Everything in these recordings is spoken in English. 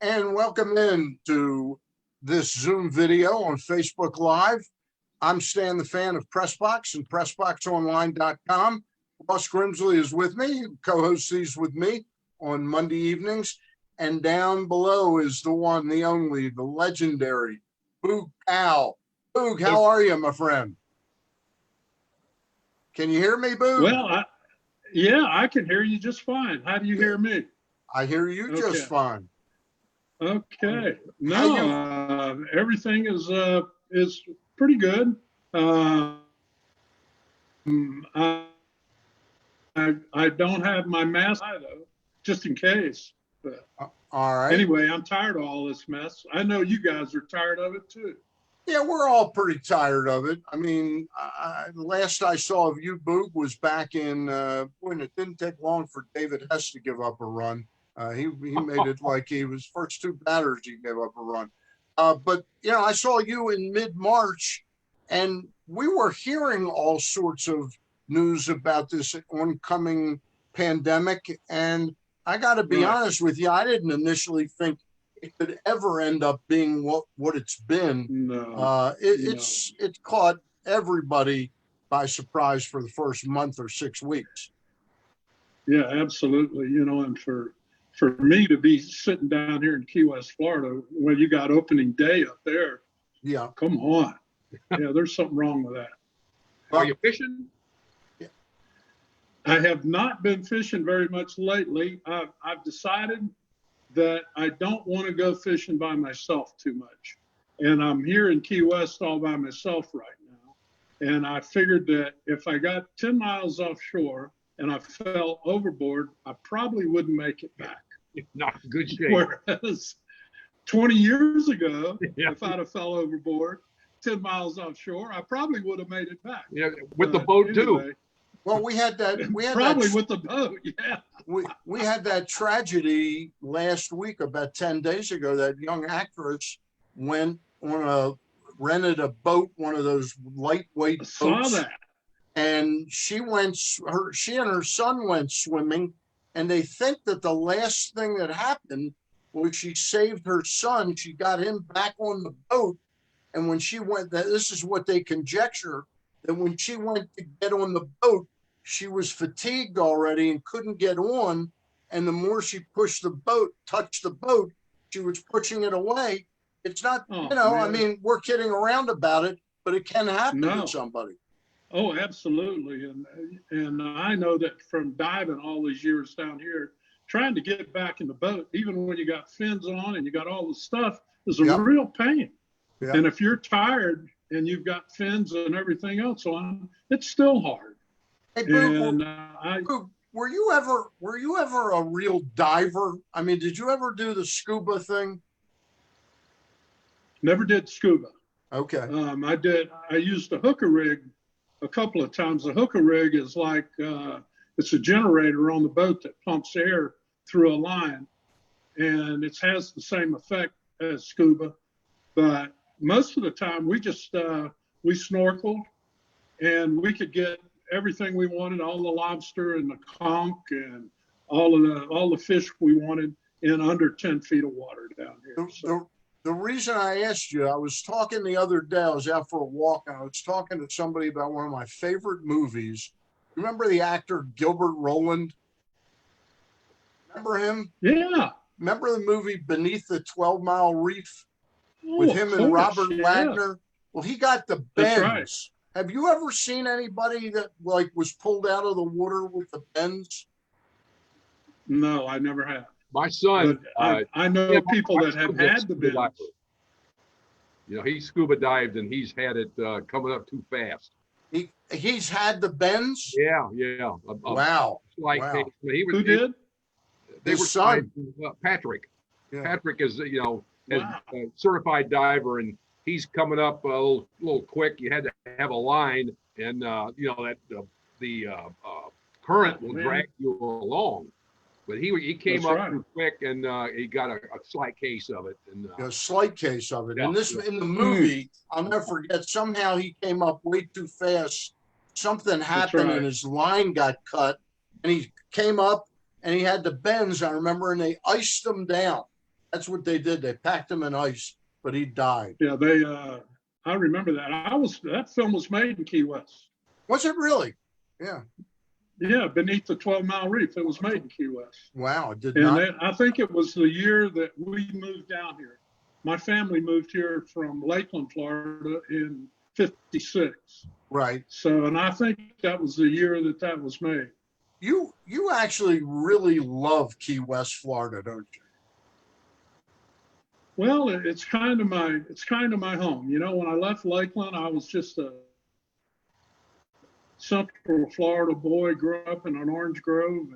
and welcome in to this Zoom video on Facebook Live. I'm Stan, the fan of Pressbox and PressBoxOnline.com. Ross Grimsley is with me, co-hosts these with me on Monday evenings. And down below is the one, the only, the legendary Boog Powell. Boog, how are you, my friend? Can you hear me, Boog? Well, yeah, I can hear you just fine. How do you hear me? I hear you just fine. Okay. No, everything is pretty good. I don't have my mask though, just in case. But all right. Anyway, I'm tired of all this mess. I know you guys are tired of it too. Yeah, we're all pretty tired of it. I mean, last I saw of you, Boog, was back in when it didn't take long for David Hess to give up a run. He made it like he was first two batters he gave up a run. But, you know, I saw you in mid-March, and we were hearing all sorts of news about this oncoming pandemic. And I got to be honest with you, I didn't initially think it could ever end up being what it's been. No, It's caught everybody by surprise for the first month or 6 weeks. Yeah, absolutely. You know, and for me to be sitting down here in Key West, Florida, when you got opening day up there, yeah, come on. Yeah, there's something wrong with that. Are you fishing? Yeah. I have not been fishing very much lately. I've decided that I don't want to go fishing by myself too much. And I'm here in Key West all by myself right now. And I figured that if I got 10 miles offshore and I fell overboard, I probably wouldn't make it back. Not in good shape. Whereas 20 years ago, if I'd have fell overboard 10 miles offshore, I probably would have made it back. Yeah, with the boat too. Well, we had probably with the boat, yeah. We had that tragedy last week, about 10 days ago. That young actress went on rented a boat, one of those lightweight boats. I saw that. And she and her son went swimming, and they think that the last thing that happened was she saved her son. She got him back on the boat, and when she went, this is what they conjecture, that when she went to get on the boat, she was fatigued already and couldn't get on. And the more she touched the boat, she was pushing it away. It's not, man. I mean, we're kidding around about it, but it can happen to somebody. Oh, absolutely. And I know that from diving all these years down here, trying to get back in the boat, even when you got fins on and you got all the stuff, is a real pain. Yep. And if you're tired and you've got fins and everything else on, it's still hard. Hey, Boog, were you ever a real diver? I mean, did you ever do the scuba thing? Never did scuba. Okay. I did. I used a hooker rig a couple of times. The hooker rig is like it's a generator on the boat that pumps air through a line, and it has the same effect as scuba. But most of the time, we just we snorkeled, and we could get everything we wanted, all the lobster and the conch and all the fish we wanted in under 10 feet of water down here. The reason I asked you, I was talking the other day, I was out for a walk, and I was talking to somebody about one of my favorite movies. Remember the actor Gilbert Roland? Remember him? Yeah. Remember the movie Beneath the 12-Mile Reef with him and Robert Wagner? Well, he got the bends. That's right. Have you ever seen anybody that like was pulled out of the water with the bends? No, I never have. My son, I know people that have had the bends. You know, he scuba dived and he's had it coming up too fast. He's had the bends? Yeah. Wow. Who did? They were son. Patrick. Yeah. Patrick is, a certified diver, and he's coming up a little quick. You had to have a line, and the current will drag you along. But he came up too quick, and he got a slight case of it. And a slight case of it. Yeah. And in the movie, I'll never forget. Somehow he came up way too fast. Something happened, and his line got cut. And he came up, and he had the bends, I remember, and they iced him down. That's what they did. They packed him in ice, but he died. Yeah, I remember that. That film was made in Key West. Was it really? Yeah. Yeah, beneath the 12-mile reef. It was made in Key West. Wow. It did And not. I think it was the year that we moved down here. My family moved here from Lakeland, Florida in 56. Right. So, and I think that was the year that was made. You actually really love Key West, Florida, don't you? Well, it's kind of my home. You know, when I left Lakeland, I was just a Central Florida boy, grew up in an orange grove,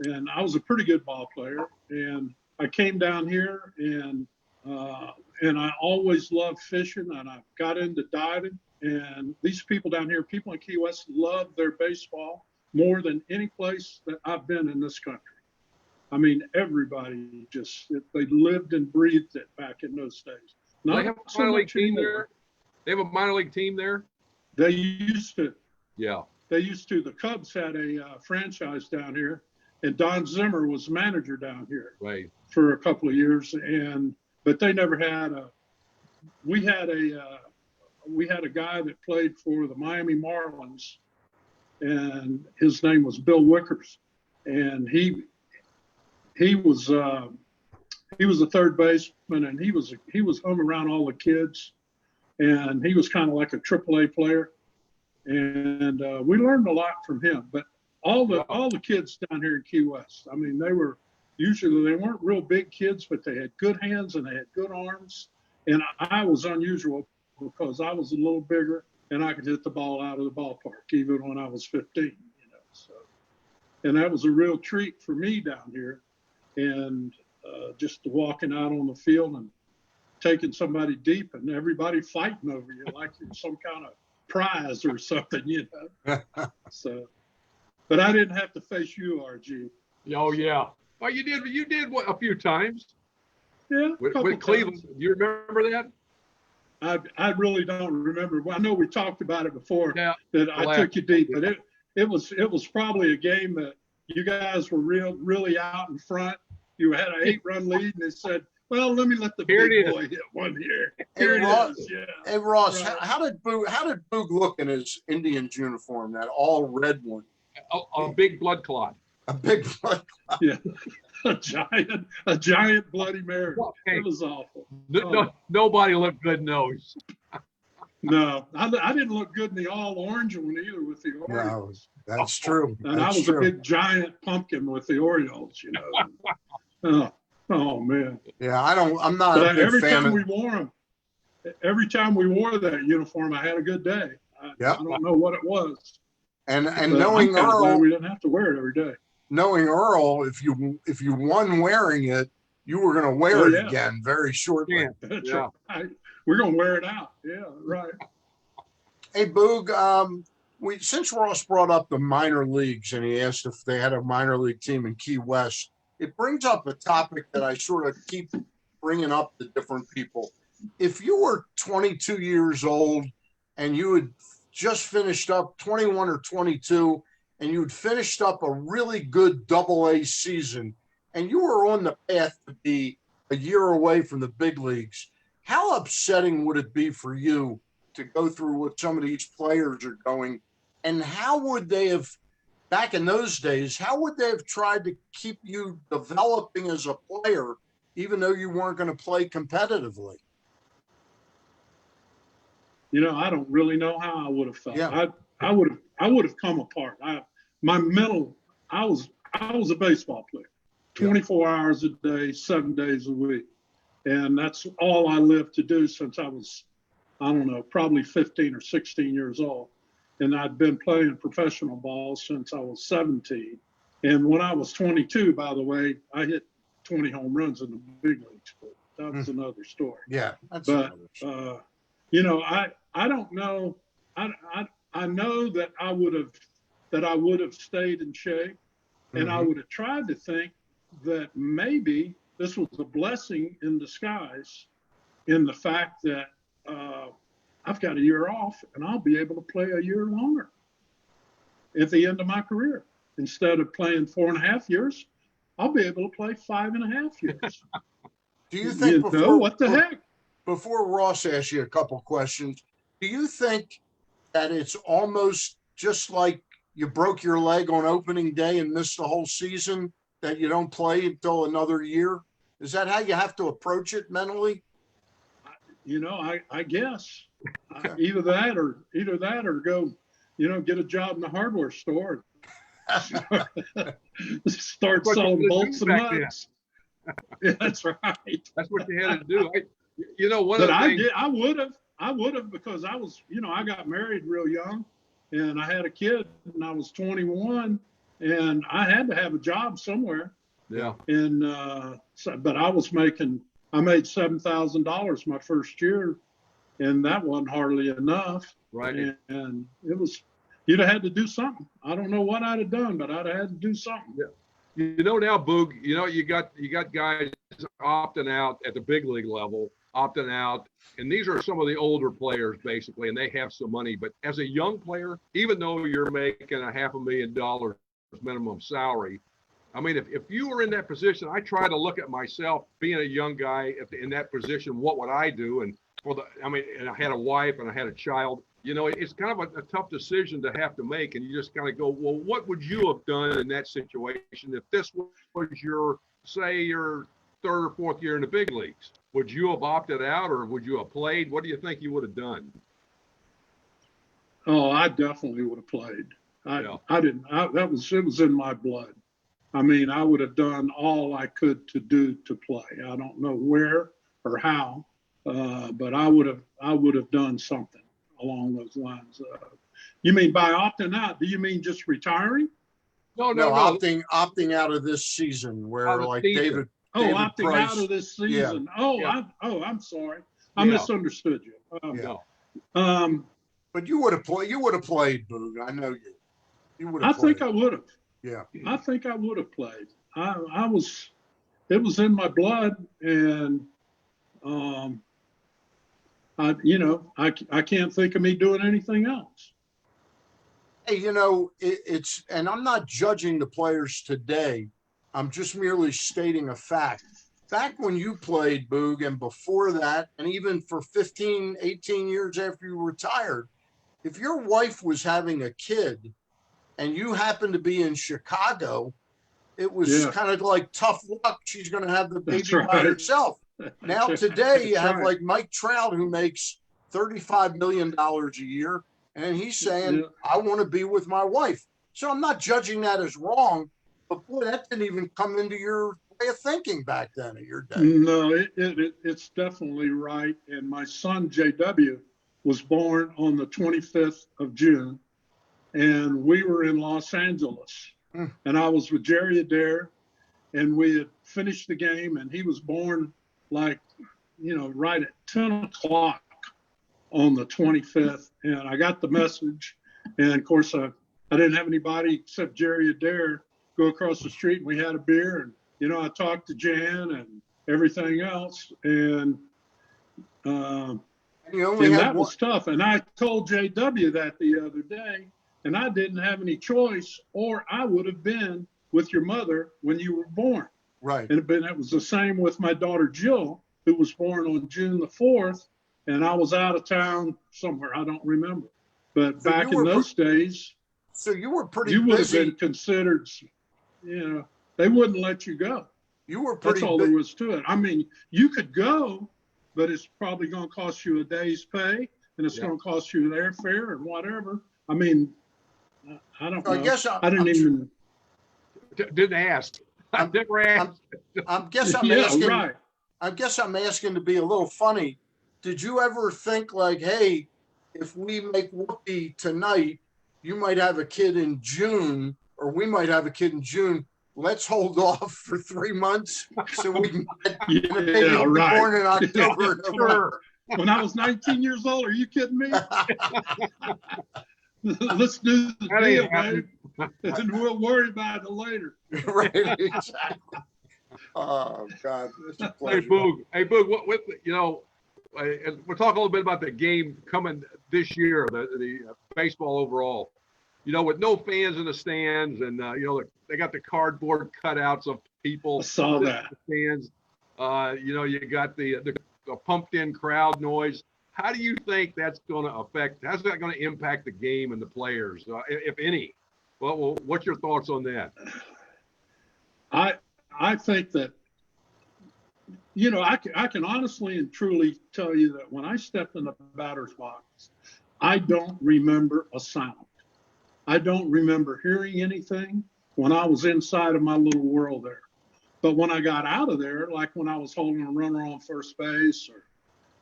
and I was a pretty good ball player. And I came down here, and I always loved fishing, and I got into diving. And these people down here, people in Key West, love their baseball more than any place that I've been in this country. I mean, everybody they lived and breathed it back in those days. They have a minor league team there. They have a minor league team there. They used to. Yeah. They used to. The Cubs had a franchise down here, and Don Zimmer was manager down here for a couple of years. But they never had we had a guy that played for the Miami Marlins, and his name was Bill Wickers, and he was a third baseman, and he was hung around all the kids, and he was kind of like a AAA player, and we learned a lot from him. But all the kids down here in Key West, I mean, they weren't real big kids, but they had good hands and they had good arms. And I was unusual because I was a little bigger and I could hit the ball out of the ballpark even when I was 15. You know, so, and that was a real treat for me down here. And just walking out on the field and taking somebody deep and everybody fighting over you like you're some kind of prize or something, you know. So, but I didn't have to face you, RG. Oh yeah. Oh, you did what, a few times? Yeah. With Cleveland. Do you remember that? I really don't remember. Well, I know we talked about it before. Yeah. That I took you deep, but it was probably a game that you guys were really out in front. You had an 8-run lead, and they said, "Well, let me let the big boy hit one here." Here it is. Yeah. Hey Ross, Right. how did Boog look in his Indians uniform? That all red one. A big blood clot. A big blood. Yeah. A giant Bloody Mary. Well, hey, It was awful. Nobody looked good in those. No, I didn't look good in the all orange one either with the Orioles. No, that's true. And That's I was true. a big giant pumpkin with the Orioles, you know. Oh man. Yeah, I'm not But a big every fan time of. we wore them, every time we wore that uniform, I had a good day. I don't know what it was. And But knowing I'm kinda glad Earl, we didn't have to wear it every day. if you won wearing it, you were going to wear it again very shortly. Yeah. That's Yeah. right. We're gonna wear it out. Yeah, right. Hey Boog, since Ross brought up the minor leagues and he asked if they had a minor league team in Key West, it brings up a topic that I sort of keep bringing up to different people. If you were 22 years old and you had just finished up 21 or 22 and you'd finished up a really good AA season and you were on the path to be a year away from the big leagues, how upsetting would it be for you to go through what some of these players are going? And how would they have, back in those days, how would they have tried to keep you developing as a player, even though you weren't going to play competitively? You know, I don't really know how I would have felt. Yeah. I would have come apart. I was a baseball player, 24 hours a day, 7 days a week. And that's all I lived to do since I was, I don't know, probably 15 or 16 years old. And I'd been playing professional ball since I was 17. And when I was 22, by the way, I hit 20 home runs in the big leagues. But that was another story. Yeah. That's But, another story. you know, I don't know. I know that I would have stayed in shape, and I would have tried to think that maybe this was a blessing in disguise in the fact that I've got a year off and I'll be able to play a year longer at the end of my career. Instead of playing 4.5 years, I'll be able to play 5.5 years. Do you think what the heck? Before Ross asks you a couple questions, do you think that it's almost just like you broke your leg on opening day and missed the whole season, that you don't play until another year? Is that how you have to approach it mentally? I guess either that or go, get a job in the hardware store. Start selling bolts and nuts. Yeah, that's right. That's what you had to do. One of the things I would have because I was, I got married real young and I had a kid and I was 21 and I had to have a job somewhere. Yeah. And, but I made $7,000 my first year and that wasn't hardly enough. Right. And you'd have had to do something. I don't know what I'd have done, but I'd have had to do something. Yeah. Now, Boog, you got guys opting out at the big league level, opting out, and these are some of the older players basically, and they have some money. But as a young player, even though you're making $500,000 minimum salary, I mean, if you were in that position, I try to look at myself being a young guy in that position. What would I do? And and I had a wife and I had a child. It's kind of a tough decision to have to make, and you just kind of go, well, what would you have done in that situation if this was your third or fourth year in the big leagues? Would you have opted out, or would you have played? What do you think you would have done? Oh, I definitely would have played. It was in my blood. I mean, I would have done all I could to play. I don't know where or how, but I would have done something along those lines. You mean by opting out? Do you mean just retiring? No. Opting out of this season, where like season. David opting Price, out of this season. Yeah. I'm sorry. I misunderstood you. But you would have played. You would have played, Boog. I know you. You would have. I think I would have. Yeah. I think I would have played. It was in my blood, and I can't think of me doing anything else. Hey, it's, and I'm not judging the players today. I'm just merely stating a fact. Back when you played, Boog, and before that, and even for 15, 18 years after you retired, if your wife was having a kid and you happened to be in Chicago, it was kind of like tough luck. She's going to have the baby by herself. Now today you have like Mike Trout, who makes $35 million a year, and he's saying, I want to be with my wife. So I'm not judging that as wrong, but boy, that didn't even come into your way of thinking back then at your day. No, it's definitely right. And my son, JW, was born on the 25th of June, and we were in Los Angeles. And I was with Jerry Adair, and we had finished the game, and he was born right at 10 o'clock on the 25th. And I got the message. And of course, I didn't have anybody except Jerry Adair go across the street, and we had a beer. And, I talked to Jan and everything else. And that was tough. And I told JW that the other day, and I didn't have any choice, or I would have been with your mother when you were born. Right. And it was the same with my daughter, Jill, who was born on June the 4th. And I was out of town somewhere. I don't remember. But so back in those days. So you were pretty You would busy. have been considered, they wouldn't let you go. You were pretty That's all there was to it. I mean, you could go, but it's probably going to cost you a day's pay, and it's going to cost you airfare and whatever. I mean, I don't know. I guess I didn't even. Didn't ask. I never asked. I guess I'm asking. Right. I guess I'm asking to be a little funny. Did you ever think like, hey, if we make Whoopi tonight, you might have a kid in June, or we might have a kid in June. Let's hold off for 3 months so we can get a baby born in October. Sure. When I was 19 years old, are you kidding me? Let's do the deal, babe, and we'll worry about it later. Right, exactly. Oh God, it's a pleasure. Hey Boog, what we'll talk a little bit about the game coming this year, the baseball overall. With no fans in the stands, and they got the cardboard cutouts of people. I saw that. The stands. You got the pumped in crowd noise. How do you think that's going to affect? How's that going to impact the game and the players, if any? Well, what's your thoughts on that? I think that, I can honestly and truly tell you that when I stepped in the batter's box, I don't remember a sound. I don't remember hearing anything when I was inside of my little world there. But when I got out of there, like when I was holding a runner on first base or,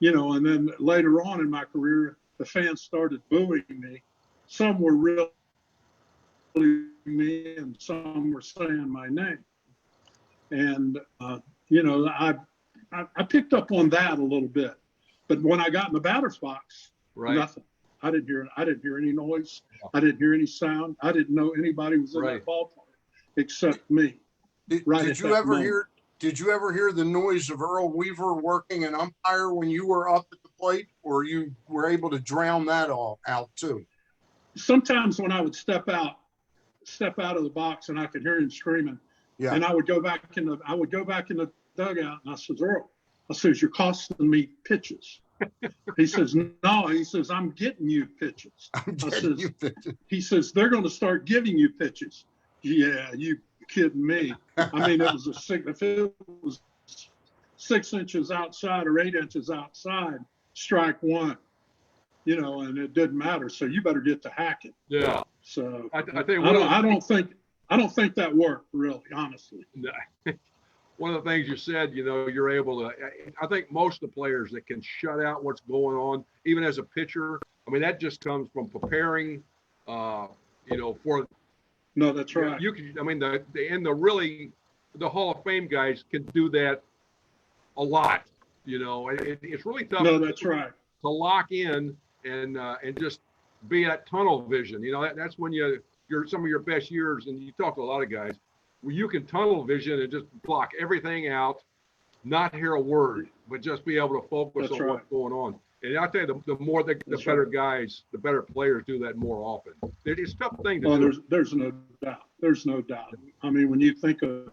and then later on in my career, the fans started booing me. Some were really me and some were saying my name. And, I picked up on that a little bit. But when I got in the batter's box, nothing. I didn't hear any noise. I didn't hear any sound. I didn't know anybody was in that ballpark except me. Did you ever hear the noise of Earl Weaver working an umpire when you were up at the plate, or you were able to drown that all out too? Sometimes when I would step out of the box and I could hear him screaming, and I would go back in the dugout and I says, Earl, you're costing me pitches. He says, no, he says, I'm getting you pitches. He says, they're going to start giving you pitches. Yeah, you kidding me. I mean, if it was 6 inches outside or 8 inches outside, strike one, and it didn't matter. So you better get to hacking. Yeah. So I don't think that worked really, honestly. One of the things you said, you're able to, I think most of the players that can shut out what's going on, even as a pitcher, I mean, that just comes from preparing, for. No, that's right. You can, I mean, the Hall of Fame guys can do that a lot, it's really tough. No, that's right. To lock in and just be at tunnel vision. That's when you're some of your best years, and you talk to a lot of guys, where you can tunnel vision and just block everything out, not hear a word, but just be able to focus on what's going on. And I'll tell you, the more the better guys, the better players do that more often. It's a tough thing to do. There's no doubt. There's no doubt. I mean, when you think of,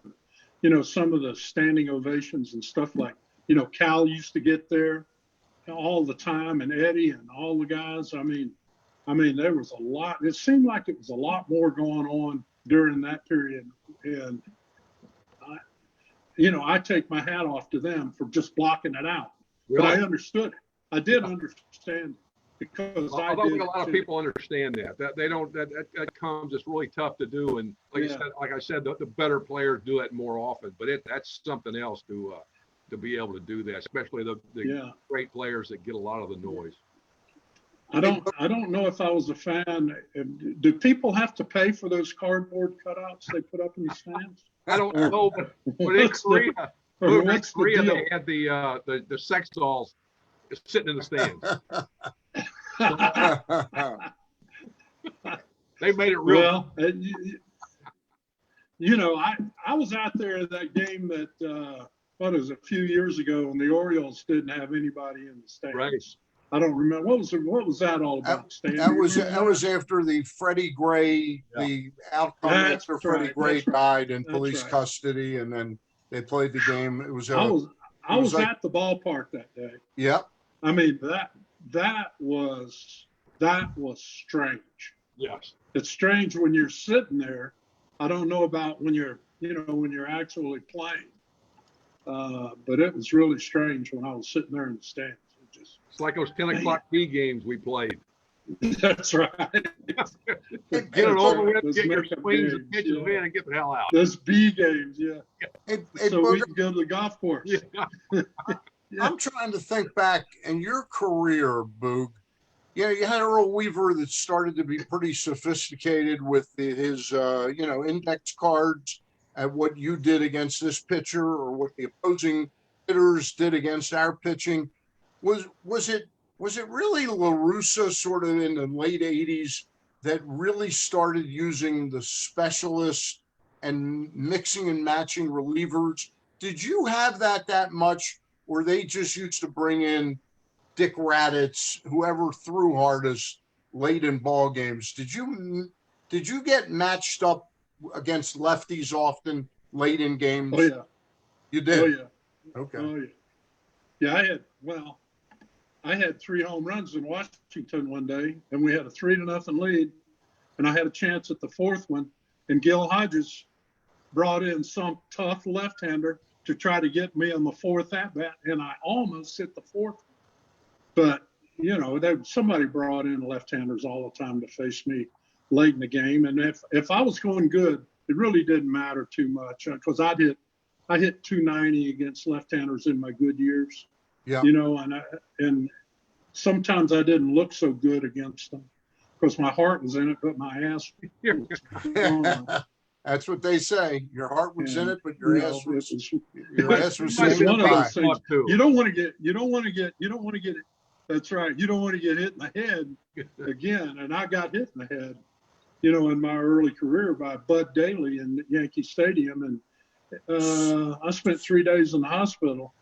some of the standing ovations and stuff like, Cal used to get there all the time, and Eddie and all the guys. I mean, there was a lot. It seemed like it was a lot more going on during that period. And, I take my hat off to them for just blocking it out. Really? But I understood it. I did understand it because I don't think a lot of people understand that they don't, that comes, it's really tough to do. And like I said, the better players do it more often, but that's something else to be able to do that, especially the great players that get a lot of the noise. I don't know if I was a fan. Do people have to pay for those cardboard cutouts they put up in the stands? I don't know, but in Korea, they had the sex dolls sitting in the stands. They made it real. Well, I was out there at that game that a few years ago when the Orioles didn't have anybody in the stands. Right. I don't remember what was that all about. That was after the Freddie Gray, the outcome after Freddie Gray died in police custody, and then they played the game. It was. I was at the ballpark that day. Yep. I mean that was strange. Yes. It's strange when you're sitting there. I don't know about when you're actually playing. But it was really strange when I was sitting there in the stands. It's like those 10 o'clock B games we played. That's right. Get it over with, get your swings and pitches in, and get the hell out. Those B games, so we can go to the golf course. Yeah. I'm trying to think back in your career, Boog. You had Earl Weaver that started to be pretty sophisticated with his, index cards at what you did against this pitcher or what the opposing hitters did against our pitching. Was it really La Russa sort of in the late 80s that really started using the specialists and mixing and matching relievers? Did you have that much, or they just used to bring in Dick Raditz, whoever threw hardest late in ball games? Did you get matched up against lefties often late in games? Oh yeah, you did. Okay. Oh, yeah. Yeah, I had 3 home runs in Washington one day, and we had a 3-0 lead, and I had a chance at the 4th one, and Gil Hodges brought in some tough left-hander to try to get me on the 4th at-bat, and I almost hit the 4th. But, somebody brought in left-handers all the time to face me late in the game, and if I was going good, it really didn't matter too much because I hit 290 against left-handers in my good years. Yeah. And sometimes I didn't look so good against them because my heart was in it, but my ass was gone. That's what they say. Your heart was in it, but your ass was It's one of those things. You don't want to get it. That's right. You don't want to get hit in the head again. And I got hit in the head, in my early career by Bud Daly in Yankee Stadium. And I spent 3 days in the hospital.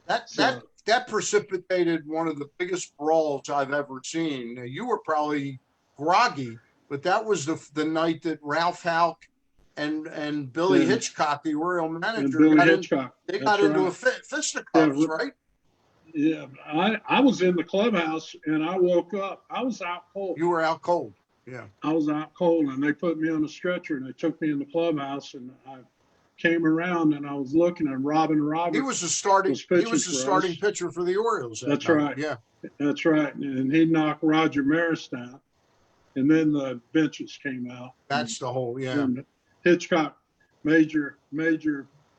That precipitated one of the biggest brawls I've ever seen. Now, you were probably groggy, but that was the night that Ralph Houck and Billy Hitchcock, the Oriole manager, got into a fisticuffs, right? Yeah, I was in the clubhouse and I woke up. I was out cold. You were out cold. Yeah. I was out cold, and they put me on a stretcher and they took me in the clubhouse, and I came around and I was looking, and Robin Roberts. He was the starting pitcher for the Orioles. That's right. Yeah. That's right. And he knocked Roger Maris down. And then the benches came out. That's the whole, yeah. And Hitchcock, Major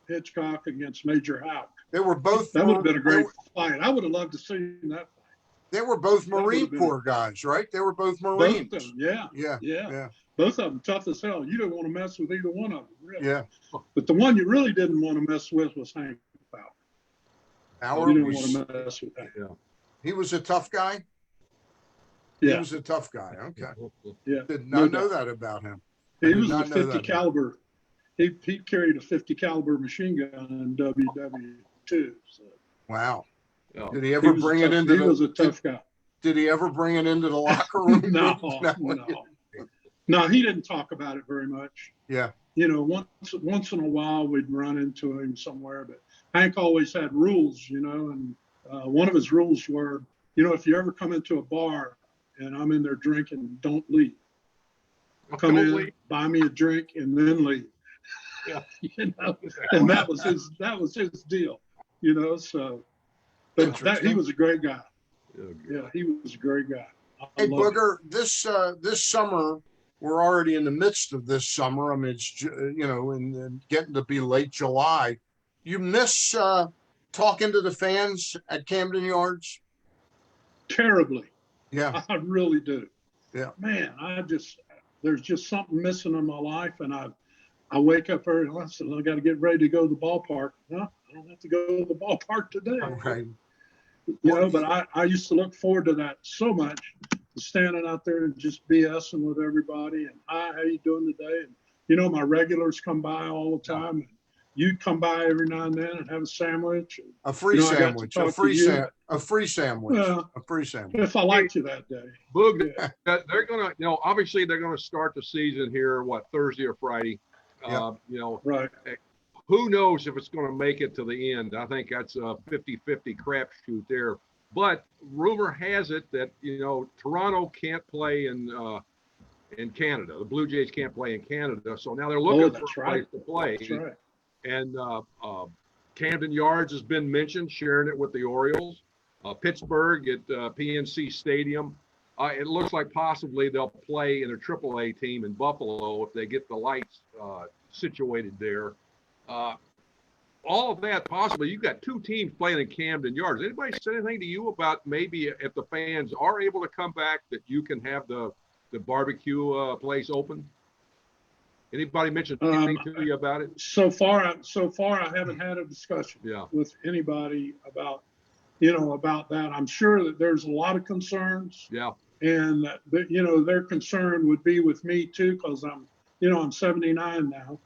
Hitchcock against Major Houck. They were both. That would have been a great fight. I would have loved to see that fight. They were both Marine Corps guys, right? They were both Marines. Both of them, yeah. Both of them tough as hell. You didn't want to mess with either one of them, really. Yeah. But the one you really didn't want to mess with was Hank Powell. You didn't want to mess with Hank. Yeah. He was a tough guy? Yeah. He was a tough guy. Okay. Yeah. Did not know that about him. He was a 50 caliber. He carried a 50 caliber machine gun in WW2. So. Wow. Yeah. Did he ever bring it into He was a tough guy. Did he ever bring it into the locker room? No, he didn't talk about it very much. Yeah. Once in a while we'd run into him somewhere, but Hank always had rules, and one of his rules were, if you ever come into a bar and I'm in there drinking, don't leave. Come in, buy me a drink, and then leave. Yeah. And that was his deal, so. But he was a great guy. Yeah, he was a great guy. Hey, Booger, this summer, we're already in the midst of this summer. I mean, it's, and getting to be late July. You miss talking to the fans at Camden Yards? Terribly. Yeah. I really do. Yeah. Man, there's just something missing in my life, and I wake up early and I said, I got to get ready to go to the ballpark. No, I don't have to go to the ballpark today. Okay. But I used to look forward to that so much, standing out there and just BSing with everybody. And hi, how you doing today? And my regulars come by all the time. And you'd come by every now and then and have a sandwich. A free sandwich. A free sandwich. Well, a free sandwich. If I liked you that day. Boog, they're gonna, obviously they're gonna start the season here. Thursday or Friday? Yeah. Right. Who knows if it's going to make it to the end? I think that's a 50-50 crapshoot there. But rumor has it that, Toronto can't play in Canada. The Blue Jays can't play in Canada. So now they're looking for a place to play. That's right. And Camden Yards has been mentioned, sharing it with the Orioles. Pittsburgh at PNC Stadium. It looks like possibly they'll play in their AAA team in Buffalo if they get the lights situated there. All of that possibly. You've got 2 teams playing in Camden Yards. Anybody said anything to you about maybe if the fans are able to come back that you can have the barbecue place open? Anybody mentioned anything to you about it? So far, I haven't had a discussion with anybody about that. I'm sure that there's a lot of concerns. Yeah. And their concern would be with me too, because I'm 79 now.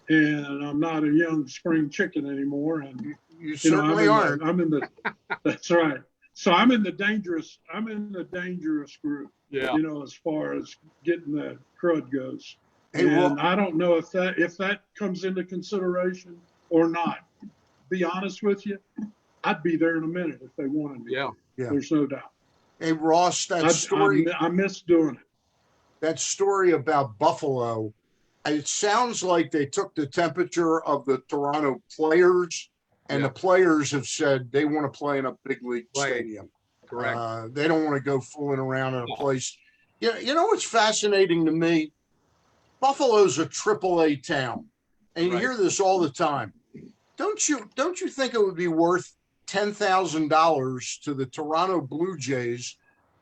And I'm not a young spring chicken anymore. And you certainly aren't. That's right. So I'm in the dangerous group. Yeah. As far as getting the crud goes. Hey, and I don't know if that comes into consideration or not. be honest with you, I'd be there in a minute if they wanted me. Yeah. Yeah. There's no doubt. Hey, Ross, I miss doing it. that story about Buffalo, it sounds like they took the temperature of the Toronto players, and Yeah. the players have said they want to play in a big league Right. stadium. Correct. They don't want to go fooling around in a No. place. You know what's fascinating to me? Buffalo's a AAA town, and you Right. hear this all the time. Don't you think it would be worth $10,000 to the Toronto Blue Jays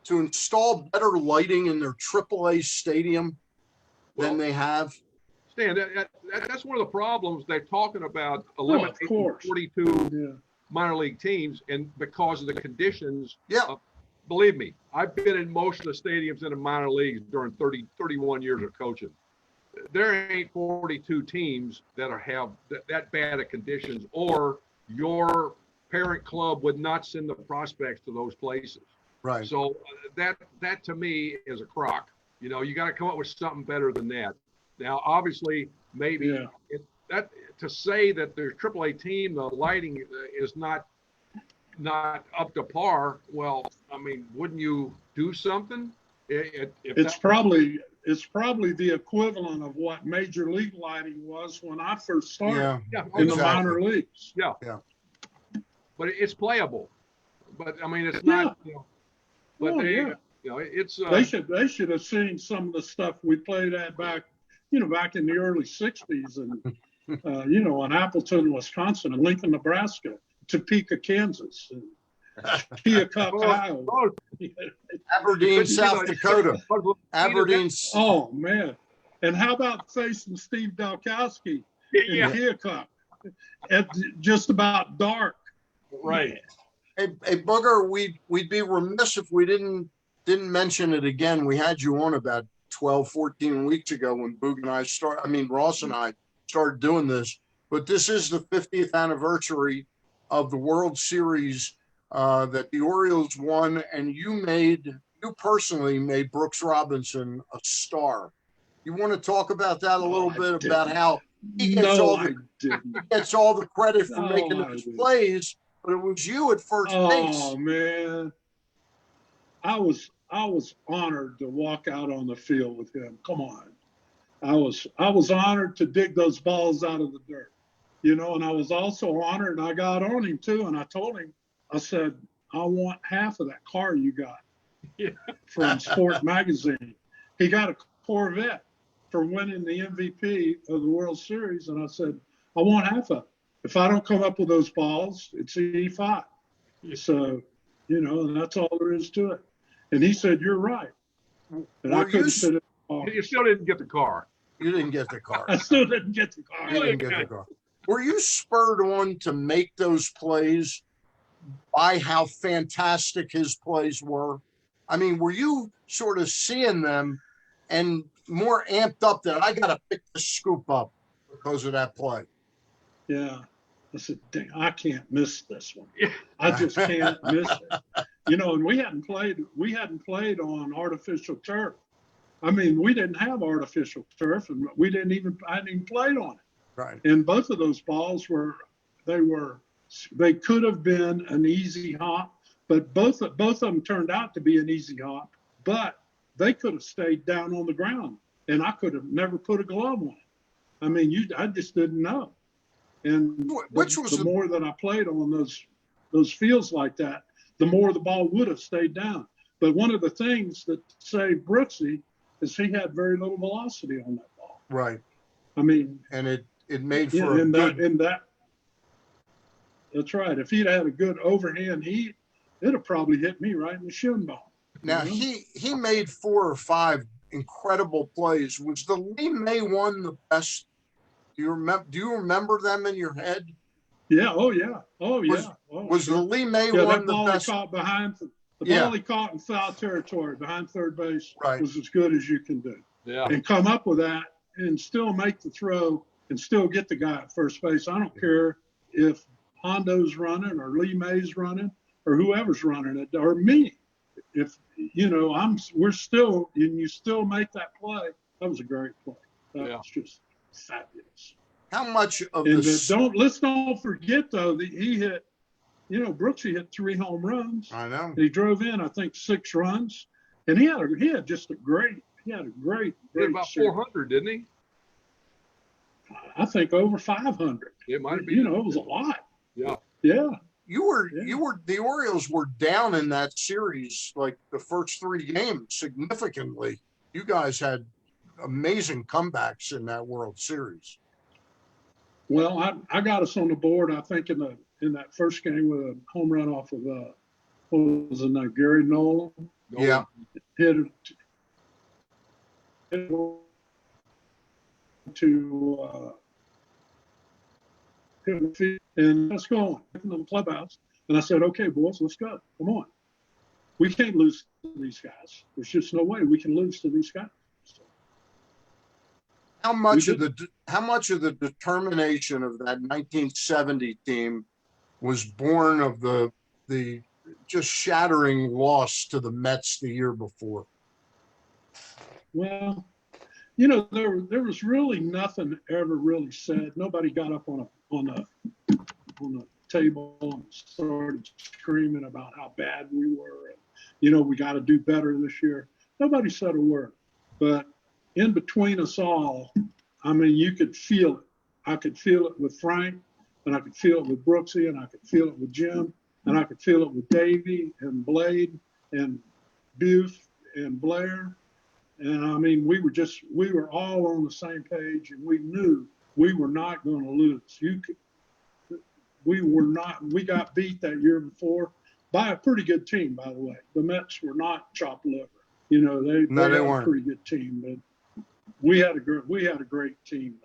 to install better lighting in their AAA stadium than Well, they have? Stan, that's one of the problems. They're talking about of eliminating course. 42 Yeah. minor league teams, and because of the conditions. Yeah. Believe me, I've been in most of the stadiums in the minor leagues during 31 years of coaching. There ain't 42 teams that have that bad of conditions, or your parent club would not send the prospects to those places. Right. So that to me is a crock. You know, you got to come up with something better than that. Now, obviously, maybe Yeah. to say that their AAA team, the lighting is not up to par. Well, I mean, wouldn't you do something? It's probably the equivalent of what major league lighting was when I first started Yeah, in the exactly. minor leagues. Yeah. Yeah. But it's playable. But I mean, it's Yeah. not. You know, but Oh, they, yeah. you know, it's. They should have seen some of the stuff we played at back in the early '60s, and in Appleton, Wisconsin, and Lincoln, Nebraska, Topeka, Kansas, and Keokuk, Iowa. Aberdeen, South Dakota. Aberdeen. Oh man! And how about facing Steve Dalkowski in Yeah. Keokuk at just about dark? Right. Hey, Booger, we'd be remiss if we didn't mention it again. We had you on about 12, 14 weeks ago when Ross and I started doing this. But this is the 50th anniversary of the World Series that the Orioles won, and you personally made Brooks Robinson a star. You want to talk about that a little bit, about how he gets gets all the credit for making those plays, but it was you at first base. Oh man, I was honored to walk out on the field with him. Come on, I was honored to dig those balls out of the dirt, and I was also honored. I got on him too, and I told him, I said, I want half of that car you got from Sport Magazine. He got a Corvette for winning the MVP of the World Series, and I said, I want half of it. If I don't come up with those balls, it's E5. So, and that's all there is to it. And he said, you're right. And I couldn't sit it off. You still didn't get the car. You didn't get the car. I still didn't get the car. You didn't get the car. Were you spurred on to make those plays by how fantastic his plays were? I mean, were you sort of seeing them and more amped up that I got to pick the scoop up because of that play? Yeah. I said, dang, I can't miss this one. I just can't miss it. And we hadn't played on artificial turf. I mean, we didn't have artificial turf, and I hadn't even played on it. Right. And both of those balls they could have been an easy hop, but both of them turned out to be an easy hop, but they could have stayed down on the ground, and I could have never put a glove on it. I mean, I just didn't know. And the more that I played on those fields like that, the more the ball would have stayed down. But one of the things that saved Brooksy is he had very little velocity on that ball. Right. I mean, and it made for that's right. If he'd had a good overhand heat, it'd have probably hit me right in the shin bone. Now he made 4 or 5 incredible plays. Was the Lee May one the best? Do you remember them in your head? Yeah. Oh yeah. Oh yeah. Was the Lee May one the best? Caught behind the ball he caught in foul territory behind third base was as good as you can do. Yeah. And come up with that and still make the throw and still get the guy at first base. I don't care if Hondo's running or Lee May's running or whoever's running it or me. If we're still, and you still make that play, that was a great play. That was just fabulous. How much of And this? let's don't forget though that he hit, Brooksy hit 3 home runs. I know. He drove in, I think, 6 runs, and he had just a great About series. 400, didn't he? I think over 500. It might be. It was a lot. Yeah. Yeah. The Orioles were down in that series like the first 3 games significantly. You guys had amazing comebacks in that World Series. Well, I got us on the board, I think, in that first game with a home run off of what was it, Gary Nolan. Yeah. Hit it to and let's go in the clubhouse. And I said, okay, boys, let's go. Come on. We can't lose to these guys. There's just no way we can lose to these guys. So, how much of the determination of that 1970 team was born of the just shattering loss to the Mets the year before? Well, there was really nothing ever really said. Nobody got up on a table and started screaming about how bad we were. And, we got to do better this year. Nobody said a word. But in between us all, I mean, you could feel it. I could feel it with Frank, and I could feel it with Brooksy, and I could feel it with Jim, and I could feel it with Davey and Blade and Booth and Blair. And I mean, we were all on the same page, and we knew we were not going to lose. We got beat that year before by a pretty good team, by the way. The Mets were not chopped liver. They had a pretty good team, but we had a great team.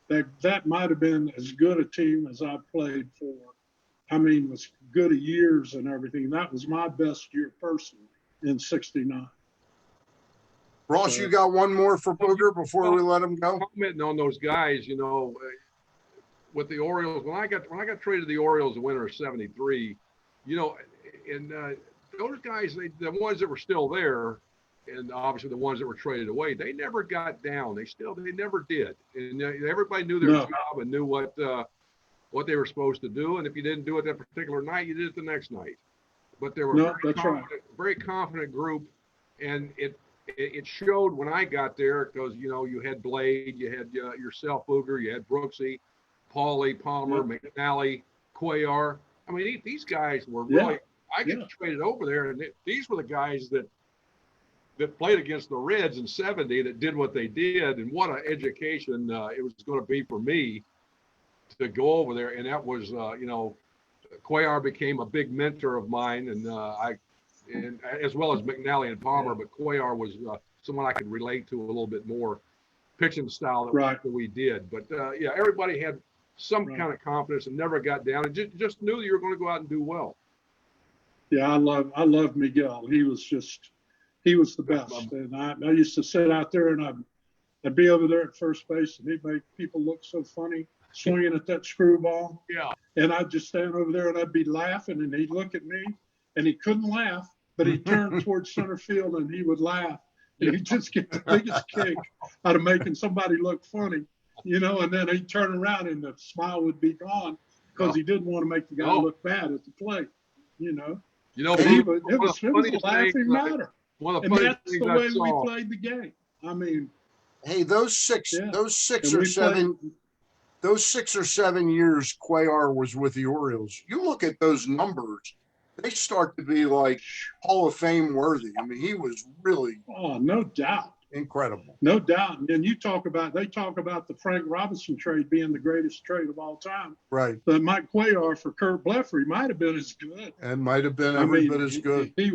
That might have been as good a team as I played for. I mean, was good years and everything. That was my best year personally in '69. Ross, you got one more for Booger before we let him go? Commenting on those guys, with the Orioles, when I got traded to the Orioles in the winter of '73, and those guys, the ones that were still there, and obviously the ones that were traded away, they never got down. They never did. And everybody knew their job and knew what they were supposed to do. And if you didn't do it that particular night, you did it the next night. But they were very confident group, and it showed when I got there because you had Blade, you had yourself, Booger, you had Brooksy, Paulie, Palmer, McNally, Cuellar. I mean, these guys were really. I got traded over there, and these were the guys that played against the Reds in '70 that did what they did, and what an education it was going to be for me to go over there. And that was, Cuellar became a big mentor of mine, and and as well as McNally and Palmer, but Cuellar was someone I could relate to a little bit more, pitching style that we did. But everybody had some kind of confidence and never got down, and just knew you were going to go out and do well. Yeah, I love Miguel. He was the best. And I used to sit out there, and I'd be over there at first base, and he'd make people look so funny swinging at that screwball. Yeah. And I'd just stand over there, and I'd be laughing, and he'd look at me, and he couldn't laugh, but he'd turn towards center field, and he would laugh. And he'd just get the biggest kick out of making somebody look funny, and then he'd turn around, and the smile would be gone because he didn't want to make the guy look bad at the plate, It was a laughing matter. And that's the way we played the game. I mean, hey, those 6 or 7 years Cuellar was with the Orioles, you look at those numbers, they start to be like Hall of Fame worthy. I mean, he was really no doubt incredible. No doubt. And then they talk about the Frank Robinson trade being the greatest trade of all time. Right. But Mike Cuellar for Kurt Blefary might have been as good. And might have been every bit as good. He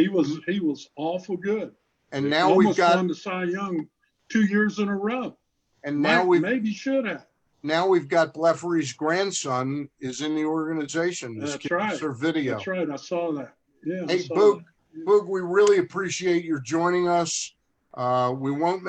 was awful good. And now we've got won the Cy Young 2 years in a row. And now maybe should have. Now we've got Blefary's grandson is in the organization. That's right. Video. That's right. I saw that. Yeah. Hey, Boog, we really appreciate your joining us. We won't make